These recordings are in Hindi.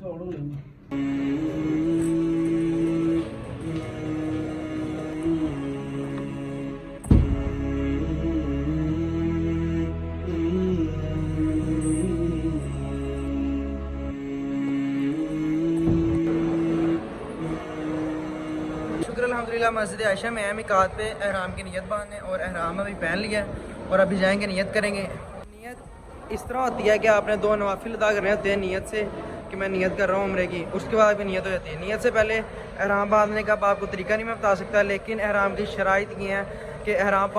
अल्हम्दुलिल्लाह मस्जिद आयशा में मिकात पे एहराम की नियत बांधने और एहराम अभी पहन लिया है और अभी जाएंगे नियत करेंगे। नियत इस तरह होती है कि आपने 2 नवाफिल अदा करने होते हैं नियत से कि मैं नियत कर रहा हूँ उम्रे की, उसके बाद भी नियत हो जाती है। नियत से पहले एहराम बांधने का आपको तरीका नहीं मैं बता सकता, लेकिन एहराम की शराइत ये हैं कि एहराम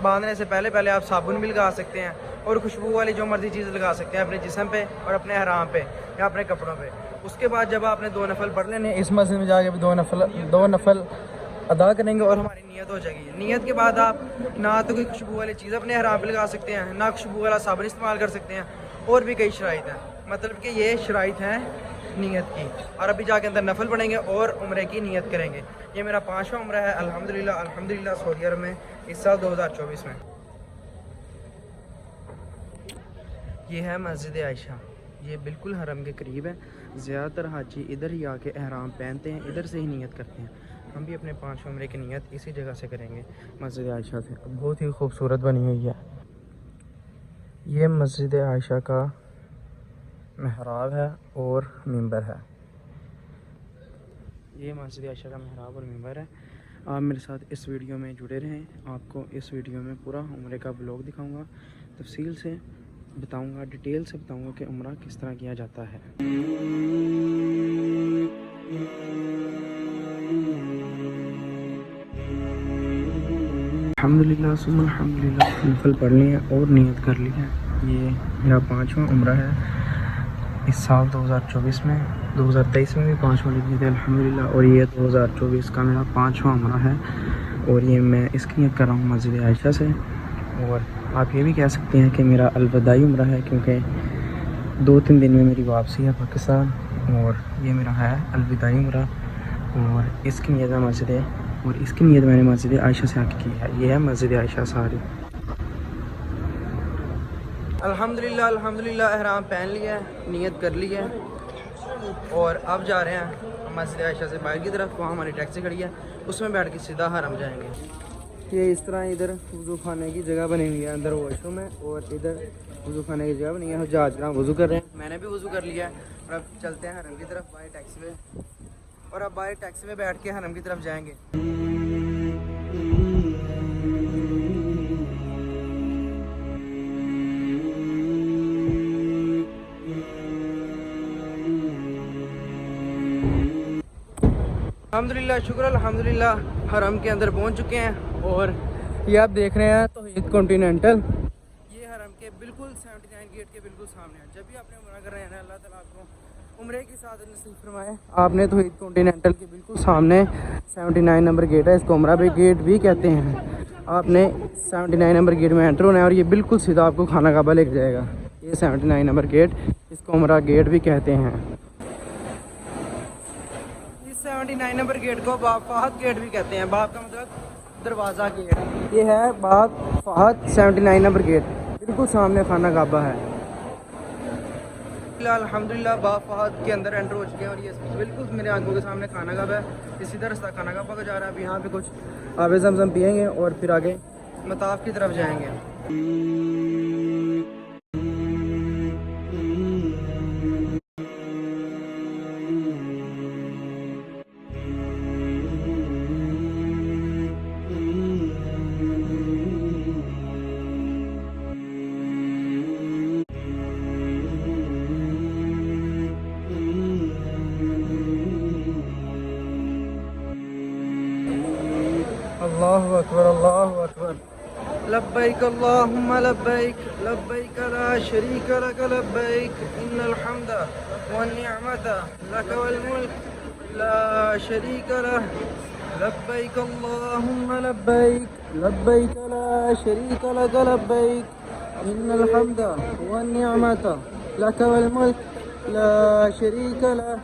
बांधने से पहले आप साबुन भी लगा सकते हैं और खुशबू वाली जो मर्जी चीज़ लगा सकते हैं अपने जिस्म पे और अपने एहराम पे या अपने कपड़ों पे। उसके बाद जब आपने 2 नफल पढ़ लेने, इस मस्जिद में जाके भी 2 नफल अदा करेंगे और हमारी नियत हो जाएगी। नियत के बाद आप ना तो कोई खुशबू वाली चीज़ अपने एहराम पे लगा सकते हैं, ना खुशबू वाला साबुन इस्तेमाल कर सकते हैं, और भी कई शराइत हैं। मतलब कि ये शराइत हैं नियत की। और अभी जाके अंदर नफल पढ़ेंगे और उम्रे की नियत करेंगे। ये मेरा 5वां उम्रा है अल्हम्दुलिल्लाह सऊदी अरब में इस साल 2024 में। ये है मस्जिद आयशा, ये बिल्कुल हरम के करीब है। ज़्यादातर हाजी इधर ही आके एहराम पहनते हैं, इधर से ही नियत करते हैं। हम भी अपने 5 उम्रे की नियत इसी जगह से करेंगे, मस्जिद आयशा से। बहुत ही खूबसूरत बनी हुई है। ये मस्जिद आयशा का महराब है और मिंबर है। ये मस्जिद आयशा का महराब और मिंबर है। आप मेरे साथ इस वीडियो में जुड़े रहें, आपको इस वीडियो में पूरा उम्रे का ब्लॉग दिखाऊंगा, तफसील से बताऊंगा, डिटेल से बताऊंगा कि उम्रा किस तरह किया जाता है। अल्हम्दुलिल्लाह नफल पढ़ लिया और नियत कर ली है। ये मेरा 5वां उम्रा है इस साल 2024 में। 2023 में भी 5 उम्र किए थे अल्हम्दुलिल्लाह, और ये 2024 का मेरा 5वां उम्रा है। और ये मैं इसकी नियत कर रहा हूँ मस्जिद आयशा से। और आप ये भी कह सकते हैं कि मेरा अलविदाई उम्रा है, क्योंकि 2-3 दिन में मेरी वापसी है पाकिस्तान। और ये मेरा है अलविदाई उम्रा, और इसकी नियत है मैंने मस्जिद आयशा से आके की है। ये है मस्जिद आयशा सारी। अल्हम्दुलिल्लाह एहराम पहन लिया है, नियत कर ली है और अब जा रहे हैं मस्जिद आयशा से बाहर की तरफ। वहाँ हमारी टैक्सी खड़ी है, उसमें बैठ के सीधा हरम जाएंगे। ये इस तरह इधर वज़ू खाने की जगह बनी हुई है, अंदर वॉशरूम है और इधर वज़ू खाने की जगह बनी है। जहाज ग्राम वज़ू कर रहे हैं, मैंने भी वज़ू कर लिया है और अब चलते हैं हरम की तरफ बाहर टैक्सी में। और अब बाहर टैक्सी में बैठ के हरम की तरफ जाएंगे। अल्हम्दुलिल्लाह शुक्र अल्हम्दुलिल्लाह हरम के अंदर पहुंच चुके हैं। और ये आप देख रहे हैं तौहीद कॉन्टिनेंटल, ये हरम के बिल्कुल 79 गेट के बिल्कुल सामने है। जब भी आपने उम्रा कर रहे हैं अल्लाह ताला आपको उम्रे की सादत नसीब फरमाए। आपने तौहीद कॉन्टिनेंटल के बिल्कुल सामने 79 नंबर गेट है, इसको उम्रा बे गेट भी कहते हैं। आपने 79 नंबर गेट में एंटर होना है और ये बिल्कुल सीधा आपको खाना काबा लेके जाएगा। ये 79 नंबर गेट, इसको उम्रा गेट भी कहते हैं। 79 नंबर गेट को बाब फहद गेट भी कहते हैं। बाब का मतलब दरवाज़ा गेट। ये है बाब फहद 79 नंबर गेट, बिल्कुल सामने खाना काबा है। अल्हम्दुलिल्लाह बाब फहद के अंदर एंटर हो चुके हैं और ये बिल्कुल मेरे आंखों के सामने खाना काबा है। इसी तरह रास्ता खाना काबा का जा रहा है। अब यहाँ पे कुछ आबे ज़मज़म पियेंगे और फिर आगे मताफ की तरफ जाएंगे। अल्लाहु अकबर अल्लाहु अकबर। लब्बैक अल्लाहुम्मा लब्बैक लब्बैक ला शरीक लक लब्बैक इन्नल हम्दा वन निअमता लक वल मुल्क ला शरीक लक लब्बैक अल्लाहुम्मा लब्बैक लब्बैक ला शरीक लक लब्बैक इन्नल हम्दा वन निअमता लक वल मुल्क ला शरीक लक।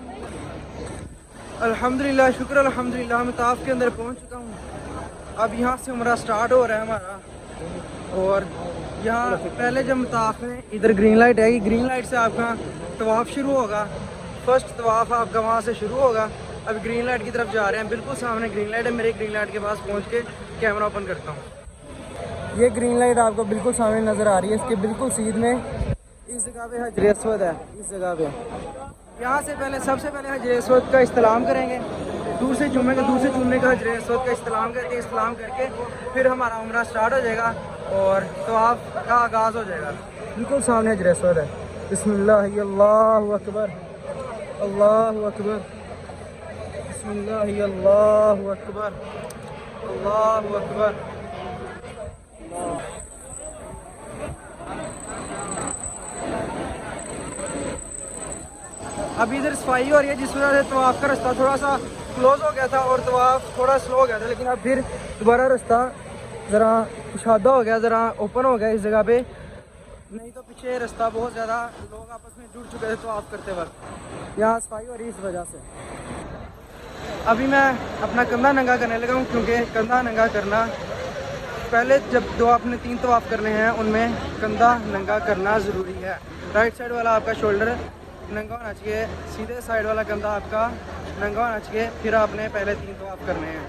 अल्हम्दुलिल्लाह शुक्र अल्हम्दुलिल्लाह मैं ताफ के अंदर पहुंच चुका हूँ। अब यहाँ से उम्रा स्टार्ट हो रहा है हमारा। और यहाँ पहले जब ताफ में इधर ग्रीन लाइट आएगी, ग्रीन लाइट से आपका तवाफ शुरू होगा। फर्स्ट तवाफ़ आपका वहाँ से शुरू होगा। अभी ग्रीन लाइट की तरफ जा रहे हैं, बिल्कुल सामने ग्रीन लाइट है। मेरे ग्रीन लाइट के पास पहुँच के कैमरा ओपन करता हूँ। ये ग्रीन लाइट आपको बिल्कुल सामने नज़र आ रही है, इसके बिल्कुल सीध में इस जगह पे हजर अस्वद है। इस जगह पे यहाँ से पहले सबसे पहले हजर अस्वद का इस्तेलाम करेंगे, दूर से चूमेंगे, दूर से चूमने का हजर अस्वद का इस्तेलाम करके फिर हमारा उम्रा स्टार्ट हो जाएगा और तवाफ़ का आगाज़ हो जाएगा। बिल्कुल सामने हजर अस्वद है। बिस्मिल्लाह अल्लाहु अकबर, अल्लाहु अकबर, बिस्मिल्लाह अल्लाहु अकबर, अल्लाहु अकबर। अभी इधर सफाई हो रही है, जिस वजह से तवाफ़ का रास्ता थोड़ा सा क्लोज हो गया था और तवाफ़ थोड़ा स्लो हो गया था, लेकिन अब फिर दोबारा रास्ता ज़रा कुशादा हो गया, ज़रा ओपन हो गया इस जगह पे। नहीं तो पीछे रास्ता बहुत ज़्यादा लोग आपस में जुड़ चुके थे तवाफ़ करते वक्त। यहाँ सफाई हो रही है इस वजह से। अभी मैं अपना कंधा नंगा करने लगा हूँ, क्योंकि कंधा नंगा करना पहले जब दो आपने 3 तवाफ़ करने हैं उनमें कंधा नंगा करना ज़रूरी है। राइट साइड वाला आपका शोल्डर नंगा होना चाहिए, सीधे साइड वाला कंधा आपका नंगा होना चाहिए, फिर आपने पहले 3 तवाफ़ करने हैं।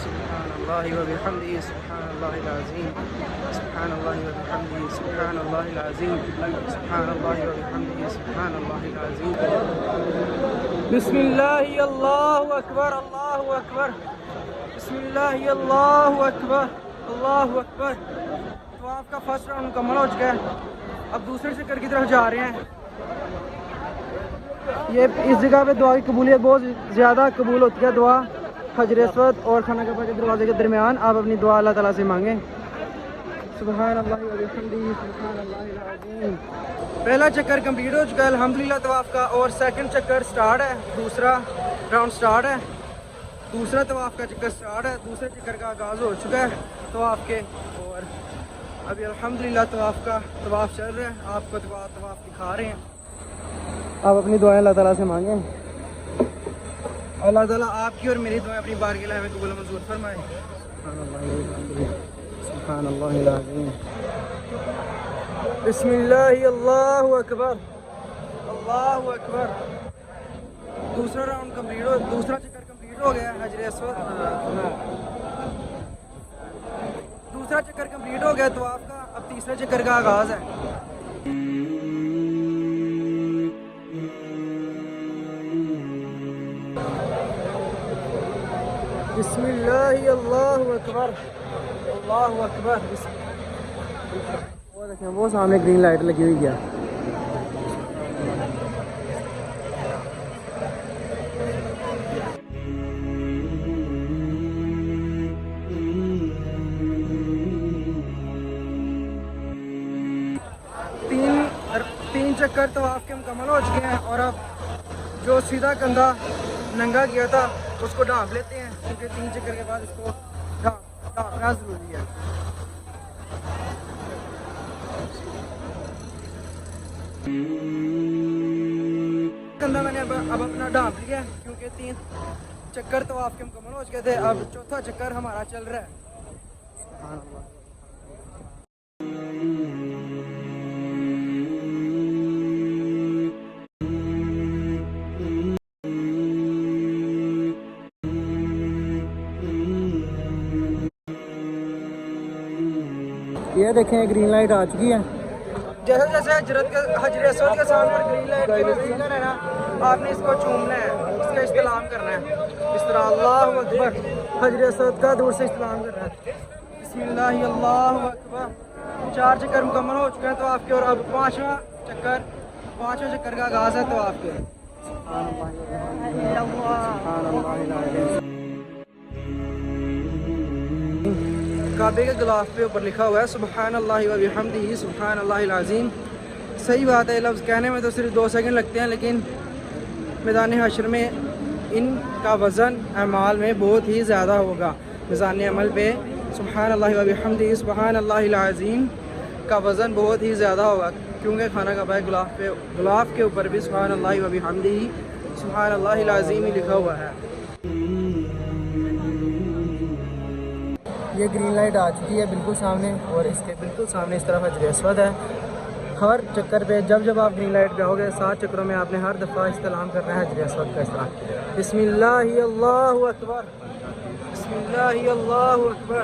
सुब्हानल्लाहि व बिहम्दिही सुब्हानल्लाहिल अज़ीम, सुब्हानल्लाहि व बिहम्दिही सुब्हानल्लाहिल अज़ीम, सुब्हानल्लाहि व बिहम्दिही सुब्हानल्लाहिल अज़ीम। बिस्मिल्लाहि अल्लाहु अकबर, अल्लाहु अकबर, बिस्मिल्लाहि अल्लाहु अकबर, अल्लाहु अकबर। तवाफ़ का फर्स्ट राउंड मुकम्मल हो चुका है, अब दूसरे चक्कर की तरफ जा रहे हैं। ये इस जगह पे दुआ की कबूलियत बहुत ज़्यादा कबूल होती है। दुआ हजर अस्वद और खाना काबा के दरवाजे के दरमियान आप अपनी दुआ अल्लाह ताला से मांगें। सुब्हानल्लाहि व बिहम्दिही सुब्हानल्लाहिल अज़ीम। पहला चक्कर कंप्लीट हो चुका है अल्हम्दुलिल्लाह तवाफ़ का, और सेकंड चक्कर स्टार्ट है, दूसरा राउंड स्टार्ट है, दूसरा तवाफ़ का चक्कर स्टार्ट है, दूसरे चक्कर का आगाज़ हो चुका है तवाफ़ के। और अभी अल्हम्दुलिल्लाह तवाफ़ चल रहा है, आपको तवाफ़ दिखा रहे हैं। आप अपनी दुआएं अल्लाह ताला से मांगें, अल्लाह ताला आपकी और मेरी दुआएं अपनी बारगाह में कबूल मंजूर फरमाए। सुब्हानल्लाहिल अज़ीम, बिस्मिल्लाहि अल्लाहु अकबर, अल्लाहु अकबर। दूसरा राउंड कंप्लीट हो, दूसरा चक्कर कंप्लीट हो गया हजर अस्वद, दूसरा चक्कर कंप्लीट हो गया तवाफ़ का, अब तीसरे चक्कर का आगाज़ है। बिस्मिल्लाहि अल्लाहु अकबर, अल्लाहु अकबर। वो देखें, वो सामने ग्रीन लाइट लगी हुई है। तीन चक्कर तवाफ़ के मुकम्मल हो चुके हैं, और अब जो सीधा कंधा नंगा किया था उसको ढाँप लेते हैं, क्योंकि 3 चक्कर के बाद इसको ढाँपना ज़रूरी है। कंधा मैंने अब अपना ढाँप लिया, क्योंकि 3 चक्कर तवाफ़ के मुकम्मल हो चुके थे। अब चौथा चक्कर हमारा चल रहा है। ये देखें ग्रीन लाइट आ चुकी है। जैसे जैसे हजर अस्वद के सामने ग्रीन लाइट के नज़दीक है ना, आपने इसको चूमना है, इसका इस्तेलाम करना है इस तरह। अल्लाहु अकबर, हजर अस्वद का दूर से इस्तेलाम करना है। बिस्मिल्लाहि अल्लाहु अकबर। 4 चक्कर मुकम्मल हो चुके हैं तवाफ़ के, और अब पाँचवें चक्कर का आगाज़ है तवाफ़ के। काबे के गिलाफ पे ऊपर लिखा हुआ है सुब्हानल्लाहि व बिहम्दिही सुब्हानल्लाहिल अज़ीम। सही बात है, लफ्ज़ कहने में तो सिर्फ 2 सेकंड लगते हैं, लेकिन मैदान हश्र में इनका वज़न अमाल में बहुत ही ज़्यादा होगा। मिज़ान अमल पे सुब्हानल्लाहि व बिहम्दिही सुब्हानल्लाहिल अज़ीम का वज़न बहुत ही ज़्यादा होगा, क्योंकि खाना काबा गिलाफ के ऊपर भी सुब्हानल्लाहि व बिहम्दिही सुब्हानल्लाहिल अज़ीम ही लिखा हुआ है। ये ग्रीन लाइट आ चुकी है बिल्कुल सामने, और इसके बिल्कुल सामने इस तरफ हजर अस्वद है। हर चक्कर पे जब आप ग्रीन लाइट पे आओगे 7 चक्करों में आपने हर दफ़ा इस्तेलाम करना है हजर अस्वद का। इस तरह बिस्मिल्लाहि अल्लाहु अकबर, बिस्मिल्लाहि अल्लाहु अकबर,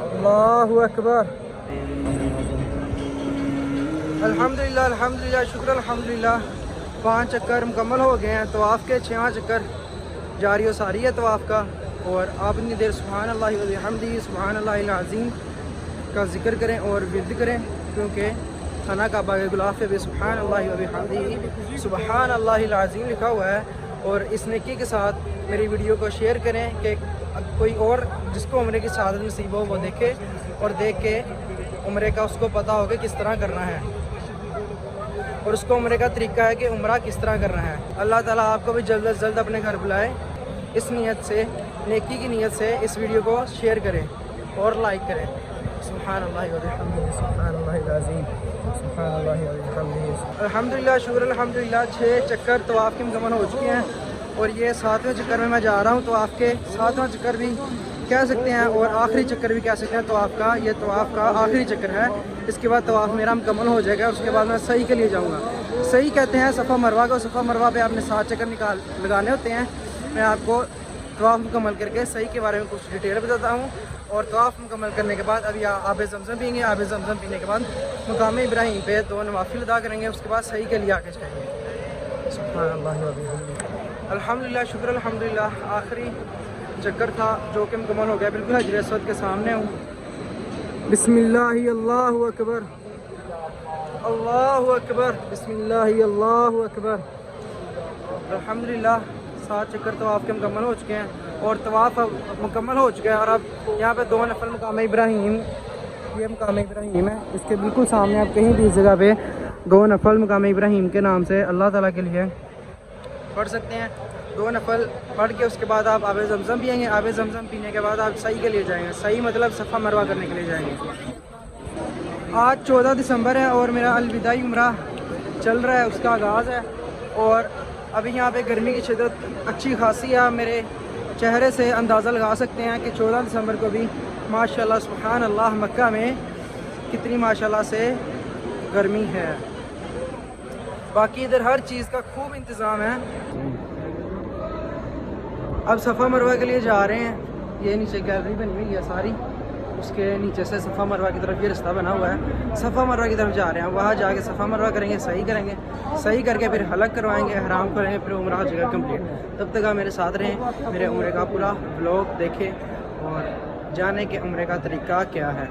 अल्लाहु अकबर, अल्हम्दुलिल्लाह अल्हम्दुलिल्लाह शुक्र अल्हम्दुलिल्लाह। 5 चक्कर मुकम्मल हो गए हैं तवाफ़ के। 6वां चक्कर जारी व सारी है तवाफ़ का। और आप इतनी देर सुभान अल्लाह व बिहम्दिही सुभान अल्लाहिल अज़ीम का जिक्र करें और विर्द करें, क्योंकि खाना काबा के गुलाफ पे भी सुभान अल्लाह व बिहम्दिही सुभान अल्लाहिल अज़ीम लिखा हुआ है। और इस नेकी के साथ मेरी वीडियो को शेयर करें कि कोई और जिसको उम्रे की सआदत नसीब हो वो देखे, और देख के उम्रे का उसको पता हो कि किस तरह करना है, और उसको उम्रे का तरीका है कि उम्रा किस तरह करना है। अल्लाह ताला आपको भी जल्द से जल्द अपने घर बुलाए। इस नीयत से, नेकी की नीयत से इस वीडियो को शेयर करें और लाइक करें। सुभान अल्लाह व बिहम्दिही सुभान अल्लाहिल अज़ीम सुभान अल्लाह व बिहम्दिही अल्हम्दुलिल्लाह शुक्र अल्हम्दुलिल्लाह। 6 चक्कर तवाफ़ के मुकम्मल हो चुके हैं, और ये 7वें चक्कर में मैं जा रहा हूँ तवाफ़ के। 7वां चक्कर भी कह सकते हैं और आखिरी चक्कर भी कह सकते हैं तवाफ़ का। ये तवाफ़ का आखिरी चक्कर है। इसके बाद तवाफ़ मेरा मुकम्मल हो जाएगा। उसके बाद मैं सही के लिए जाऊँगा। सही कहते हैं सफ़ा मरवा को। सफ़ा मरवा पे आपने 7 चक्कर लगाने होते हैं। मैं आपको तवाफ़ मुकम्मल करके सही के बारे में कुछ डिटेल बताता हूँ। और तवाफ़ मुकम्मल करने के बाद अभी आब ज़मज़म पिएंगे। आब ज़मज़म पीने के बाद मकाम इब्राहीम पे 2 नवाफिल अदा करेंगे। उसके बाद सही के लिए आगे जाएंगे। सुभान अल्लाह व बिहम्दिही अल्हम्दुलिल्लाह शुक्र अल्हम्दुलिल्लाह। आखिरी चक्कर था जो कि मुकम्मल हो गया। बिल्कुल हजर अस्वद के सामने हूँ। बिस्मिल्लाहि अल्लाहु अकबर, अल्लाहु अकबर, बिस्मिल्लाहि अल्लाहु अकबर। अल्हम्दुलिल्लाह 7 चक्कर तवाफ़ के मुकम्मल हो चुके हैं, और तवाफ़ मुकम्मल हो चुका है। और अब यहाँ पे 2 नफल मकाम इब्राहीम, ये मकाम इब्राहीम है। इसके बिल्कुल सामने आप कहीं भी इस जगह पे 2 नफल मकाम इब्राहीम के नाम से अल्लाह ताला के लिए पढ़ सकते हैं। 2 नफल पढ़ के उसके बाद आप आब ज़मज़म पिएंगे। आब ज़मज़म पीने के बाद आप सही के लिए जाएंगे। सही मतलब सफ़ा मरवा करने के लिए जाएंगे। आज 14 दिसंबर है और मेरा अलविदाई उम्रा चल रहा है, उसका आगाज़ है। और अभी यहाँ पे गर्मी की शिद्दत अच्छी खासी है। आप मेरे चेहरे से अंदाज़ा लगा सकते हैं कि 14 दिसंबर को भी माशाल्लाह सुभान अल्लाह मक्का में कितनी माशाल्लाह से गर्मी है। बाकी इधर हर चीज़ का खूब इंतज़ाम है। अब सफ़ा मरवा के लिए जा रहे हैं। ये नीचे गैलरी बनी हुई है सारी, उसके नीचे से सफ़ा मरवा की तरफ ये रास्ता बना हुआ है। सफ़ा मरवा की तरफ जा रहे हैं। वहाँ जाके सफ़ा मरवा करेंगे, सही करेंगे। सही करके फिर हलक करवाएंगे, हराम करेंगे, फिर उम्रा हो जाएगा कंप्लीट। तब तक आप मेरे साथ रहें, मेरे उम्रे का पूरा व्लॉग देखें और जाने के उम्रे का तरीका क्या है।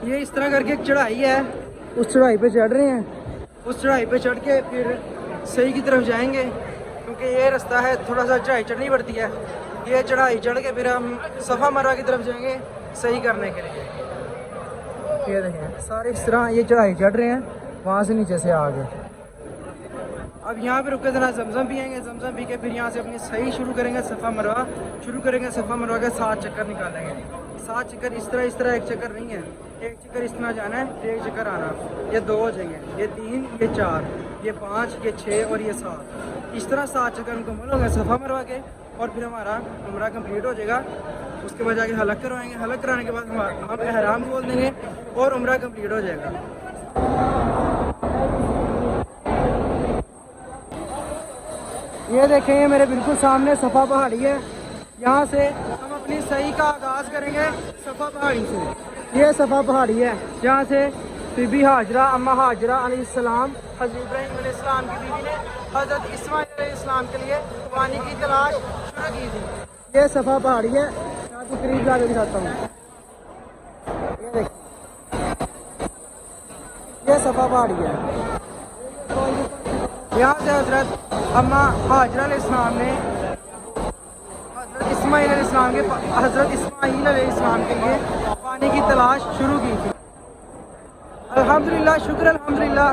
ये इस तरह करके एक चढ़ाई है, उस चढ़ाई पे चढ़ रहे हैं। उस चढ़ाई पे चढ़ के फिर सही की तरफ जाएंगे, क्योंकि ये रास्ता है थोड़ा सा चढ़ाई चढ़नी पड़ती है। ये चढ़ाई चढ़ के फिर हम सफ़ा मरवा की तरफ जाएंगे सही करने के लिए। ये देखें सारे इस तरह ये चढ़ाई चढ़ रहे हैं, वहाँ से नीचे से आ गए। अब यहाँ पे रुके ज़रा ज़मज़म पिएंगे। ज़मज़म पी के फिर यहाँ से अपनी सही शुरू करेंगे, सफ़ा मरवा शुरू करेंगे। सफ़ा मरवा के 7 चक्कर निकालेंगे। 7 चक्कर इस तरह एक चक्कर नहीं है। एक चक्कर इस तरह जाना है, फिर एक चक्कर आना। ये 2 हो जाएंगे, ये 3, ये 4, ये 5, ये 6 और ये 7। इस तरह 7 चक्कर मुकम्मल हो गए सफ़ा मरवा के, और फिर हमारा उम्रा कंप्लीट हो जाएगा। उसके बाद जाके हलक करवाएंगे। हलक कराने के बाद हम एहराम खोल देंगे और उम्रा कंप्लीट हो जाएगा। ये देखें, ये मेरे बिल्कुल सामने सफ़ा पहाड़ी है। यहाँ से हम अपनी सही का आगाज़ करेंगे सफ़ा पहाड़ी से। ये सफ़ा पहाड़ी है, जहाँ से बीबी हाजरा, अम्मा हाजरा अलैहिस्सलाम, हज़रत इब्राहीम अलैहिस्सलाम की बीवी ने हज़रत इस्माइल अलैहिस्सलाम के लिए पानी की तलाश शुरू की थी। ये सफ़ा पहाड़ी है, मैं आपको करीब जाकर दिखाता हूँ। ये देखिए, ये सफ़ा पहाड़ी है। यहाँ से हज़रत अम्मा हाजरा अलैहिस्सलाम ने हज़रत इस्माइल अलैहिस्सलाम के लिए पानी की तलाश शुरू की थी। अल्हम्दुलिल्लाह शुक्र अल्हम्दुलिल्लाह।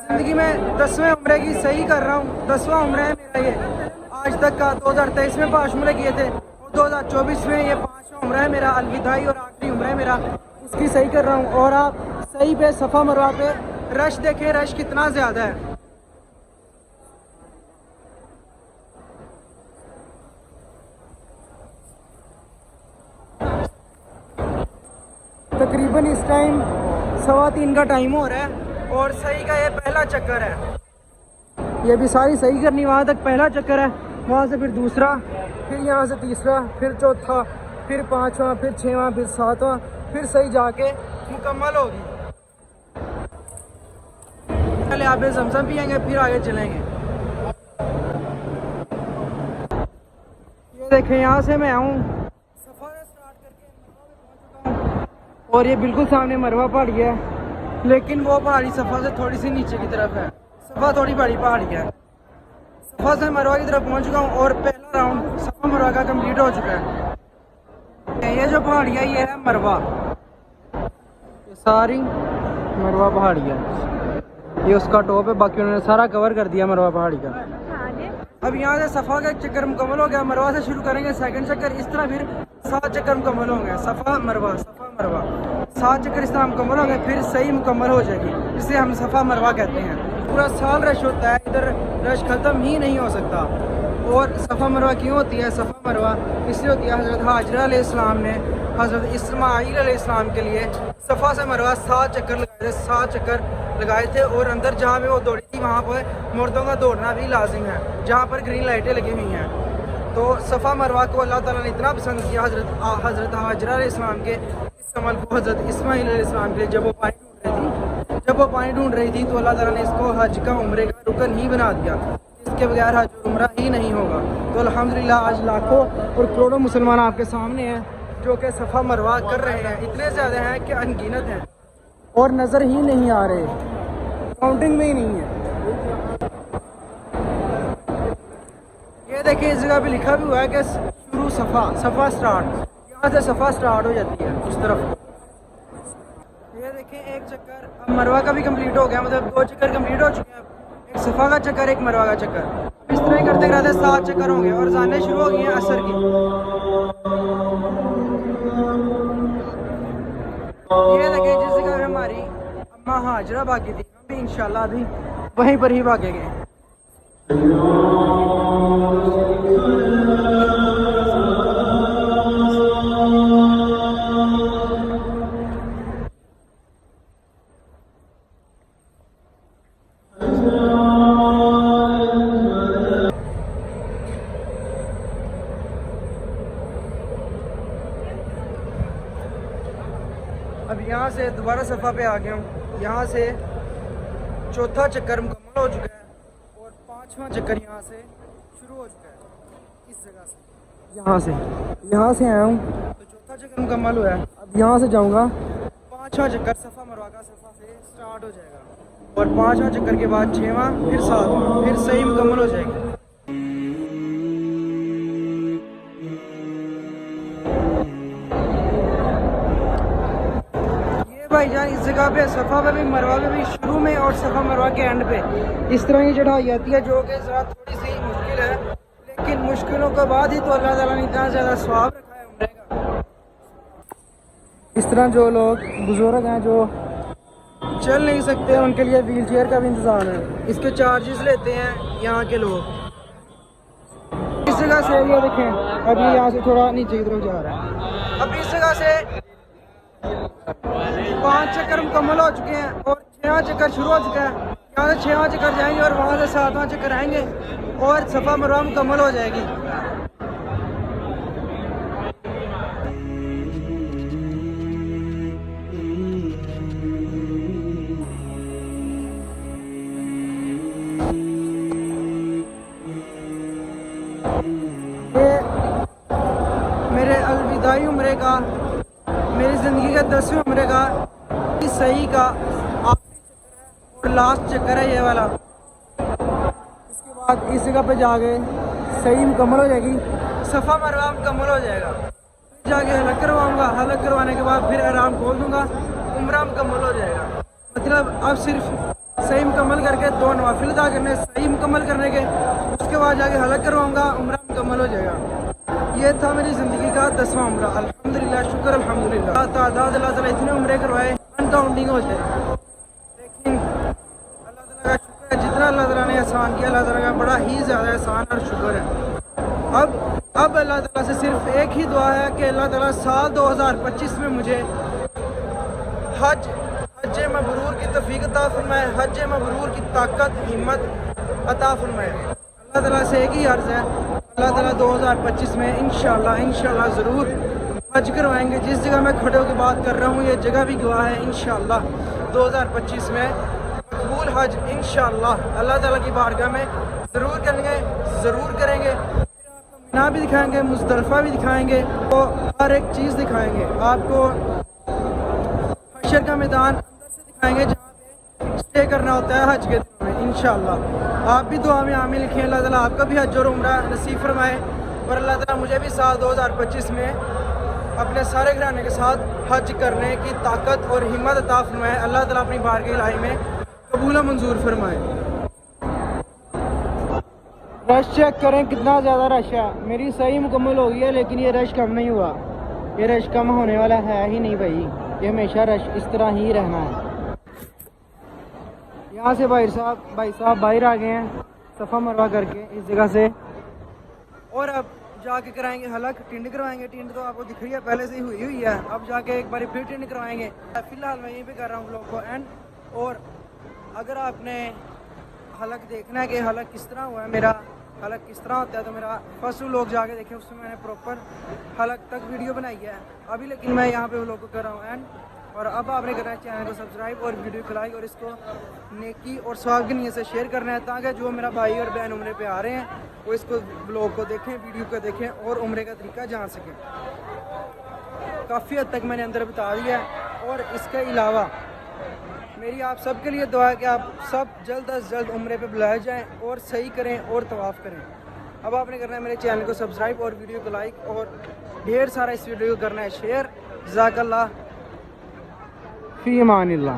ज़िंदगी में 10वें उम्रे की सही कर रहा हूँ। 10वां उम्रा है मेरा ये आज तक का। 2023 में 5 उम्रे किए थे, और 2024 में ये 5वां उम्रा है मेरा, अलविदाई और आखिरी उम्रा है मेरा। उसकी सही कर रहा हूँ। और आप सही पे सफ़ा मरवा पे रश देखें, रश कितना ज़्यादा है। तकरीबन इस टाइम 3:15 का टाइम हो रहा है और सही का ये पहला चक्कर है। ये भी सारी सही करनी, वहाँ तक पहला चक्कर है, वहाँ से फिर दूसरा, फिर यहाँ से तीसरा, फिर चौथा, फिर पाँचवा, फिर छठवां, फिर सातवां, फिर सही जाके मुकम्मल होगी। पहले आप ज़मज़म पिएंगे फिर आगे चलेंगे। ये देखें यहाँ से मैं आऊँ सफ़ा से स्टार्ट करके मरवा में पहुँच चुका हूँ और ये बिल्कुल सामने मरवा पहाड़ी है, लेकिन वो पहाड़ी सफ़ा से थोड़ी सी नीचे की तरफ है। सफ़ा थोड़ी बड़ी पहाड़ी है। सफ़ा से मरवा की तरफ पहुँच चुका हूँ और पहला राउंड सफ़ा मरवा का कंप्लीट हो चुका है। ये जो पहाड़ी है ये है मरवा, ये सारी मरवा पहाड़ी है, ये उसका टॉप है, बाकी उन्होंने सारा कवर कर दिया मरवा पहाड़ी का। अब यहाँ से सफ़ा का चक्कर मुकम्मल हो गया, मरवा से शुरू करेंगे सेकंड चक्कर, इस तरह फिर 7 चक्कर मुकम्मल होंगे। सफ़ा मरवा 7 चक्कर इस तरह मुकम्मल होंगे, फिर सही मुकम्मल हो जाएगी, इसे हम सफ़ा मरवा कहते हैं। पूरा साल रश होता है इधर, रश ख़त्म ही नहीं हो सकता। और सफ़ा मरवा क्यों होती है? सफ़ा मरवा इसलिए होती है, हज़रत हाजरा अलैहिस्सलाम ने हज़रत इस्माईल अलैहिस्सलाम के लिए सफ़ा से मरवा 7 चक्कर लगाए थे, 7 चक्कर लगाए थे। और अंदर जहाँ पे वो दौड़ी थी वहाँ पर मर्दों का दौड़ना भी लाजिम है, जहाँ पर ग्रीन लाइटें लगी हुई हैं। तो सफ़ा मरवा को अल्लाह ताला ने इतना पसंद किया हज़रत हाजरा अलैहिस्सलाम के इस अमल को हज़रत इस्माईल अलैहिस्सलाम के लिए, जब वो पानी ढूंढ रही थी तो अल्लाह ताला ने इसको हज का उम्रे का रुकन ही बना दिया, इसके बगैर हज और उम्रा ही नहीं होगा। तो अल्हम्दुलिल्लाह आज लाखों और करोड़ों मुसलमान आपके सामने हैं जो कि सफ़ा मरवा कर रहे हैं। इतने ज़्यादा हैं कि अनगिनत हैं और नज़र ही नहीं आ रहे, काउंटिंग में ही नहीं है। ये देखिए इस जगह पे लिखा भी हुआ है कि शुरू सफ़ा स्टार्ट, यहाँ से सफ़ा स्टार्ट हो जाती है उस तरफ। ये देखिए एक चक्कर अब मरवा का भी कंप्लीट हो गया, मतलब 2 चक्कर कंप्लीट हो चुके हैं। एक सफ़ा का चक्कर, एक मरवा का चक्कर, इस तरह ही करते करते 7 चक्कर होंगे और जाने शुरू हो गई हैं असर की। ये देखिए जिस जगह पे हमारी अम्मा हाजरा भागी थी, हम भी इंशाल्लाह अभी वहीं पर ही भागेंगे। अब यहाँ से दोबारा सफ़ा पे आ गया हूँ, यहाँ से चौथा चक्कर मुकम्मल हो चुका है और 5वां चक्कर यहाँ से शुरू हो चुका है। इस जगह से यहाँ से आया हूँ तो चौथा चक्कर मुकम्मल हुआ है। अब यहाँ से जाऊँगा, 5वां चक्कर सफ़ा मरवा का सफ़ा से स्टार्ट हो जाएगा और 5वां चक्कर के बाद 6वां, फिर 7वां, फिर सही मुकम्मल हो जाएगी। भाईजान इस जगह पे सफ़ा पे भी मरवा पे भी शुरू में और सफ़ा मरवा के एंड पे इस तरह की चढ़ाई जाती है जो कि ज़रा थोड़ी सी मुश्किल है, लेकिन मुश्किलों के बाद ही तो अल्लाह ताला ने इतना ज़्यादा सवाब रखा है उम्रे का। इस तरह जो लोग बुजुर्ग हैं जो चल नहीं सकते उनके लिए व्हील चेयर का भी इंतज़ाम है, इसके चार्जेस लेते हैं यहाँ के लोग। इस जगह से ये देखें अभी यहाँ से थोड़ा नीचे की तरफ जा रहा है। अब इस जगह से 5 चक्कर मुकम्मल हो चुके हैं और 6वां चक्कर शुरू हो चुका है। यहाँ से 6वां चक्कर जाएंगे और वहाँ से 7वां चक्कर आएंगे और सफ़ा मरवा मुकम्मल हो जाएगी। ये मेरे अलविदाई उम्रे का, मेरी ज़िंदगी का 10वें उम्रे का सही का आखिरी चक्कर है और लास्ट चक्कर है ये वाला। इसके बाद इस जगह पे जाके सही मुकम्मल हो जाएगी, सफ़ा मरवा मुकम्मल हो जाएगा। फिर जाके हलक करवाऊँगा, हलक करवाने के बाद फिर आराम खोल दूँगा, उम्रा मुकम्मल हो जाएगा। मतलब अब सिर्फ सही मुकम्मल करके 2 नवाफिल अदा करने, सही मुकम्मल करने के, उसके बाद जाके हलक करवाऊँगा, उम्रा मुकम्मल हो जाएगा। ये था मेरी ज़िंदगी का 10वां उम्रा। अल्हम्दुलिल्लाह, शुक्र अल्हम्दुलिल्लाह। तादाद अल्लाह ताला इतने उम्रे करवाए अनकाउंटिंग हो जाए, लेकिन अल्लाह ताला का शुक्र है जितना अल्लाह ताला ने एहसान किया, अल्लाह ताला का बड़ा ही ज़्यादा एहसान और शुक्र है। अब अल्लाह ताला से सिर्फ एक ही दुआ है कि अल्लाह ताला साल 2025 में मुझे हज मबरूर की तौफीक अता फरमाए, हज मबरूर की ताकत हिम्मत अता फरमाए। अल्लाह ताला से एक ही अर्ज़ है, अल्लाह ताला 2025 में इंशाल्लाह ज़रूर हज करवाएंगे। जिस जगह मैं खड़े होकर बात कर रहा हूँ ये जगह भी गवाह है, इंशाल्लाह 2025 में मकबूल हज इंशाल्लाह अल्लाह ताला की बारगाह में ज़रूर करेंगे। मिना भी दिखाएंगे, मुज़दलिफ़ा भी दिखाएंगे, तो हर एक चीज़ दिखाएंगे आपको। हशर का मैदान अंदर से दिखाएंगे जहाँ पे स्टे करना होता है हज के दिनों में इंशाल्लाह। आप भी दुआ में आमीन लिखें, अल्लाह ताला आपका भी हज और उम्रा नसीब फरमाए और अल्लाह ताला मुझे भी साल 2025 में अपने सारे घराने के साथ हज करने की ताकत और हिम्मत अता फरमाए। अल्लाह ताला अपनी बारगाह इलाही में कबूल मंजूर फरमाए। रश चेक करें कितना ज़्यादा रश है। मेरी सही मुकम्मल हो गई है लेकिन ये रश कम नहीं हुआ, ये रश कम होने वाला है ही नहीं भाई, ये हमेशा रश इस तरह ही रहना है। यहाँ से भाई साहब बाहर आ गए हैं सफ़ा मरवा करके इस जगह से, और अब जाके कराएंगे हलक, टिंड करवाएंगे। टिंड तो आपको दिख रही है पहले से ही हुई है, अब जाके एक बार फिर टिंड करवाएंगे। फिलहाल मैं यहीं पे कर रहा हूँ ब्लॉग को एंड। और अगर आपने हलक देखना है कि हलक किस तरह हुआ है, मेरा हलक किस तरह होता है, तो मेरा फर्स्ट व्लॉग जाके देखें, उसमें मैंने प्रॉपर हलक तक वीडियो बनाई है अभी, लेकिन मैं यहाँ पे व्लॉग को कर रहा हूँ एंड। और अब आपने करना है चैनल को सब्सक्राइब और वीडियो को लाइक और इसको नेकी और स्वाब की नीयत से शेयर करना है, ताकि जो मेरा भाई और बहन उम्रे पे आ रहे हैं वो इसको ब्लॉग को देखें, वीडियो को देखें और उम्रे का तरीका जान सकें। काफ़ी हद तक मैंने अंदर बता दिया है। और इसके अलावा मेरी आप सबके लिए दुआ है कि आप सब जल्द अज जल्द उम्रे पे बुलाए जाएं और सही करें और तवाफ़ करें। अब आपने करना है मेरे चैनल को सब्सक्राइब और वीडियो को लाइक और ढेर सारा इस वीडियो को करना है शेयर। जज़ाकल्लाह फ़ी अमानिल्लाह।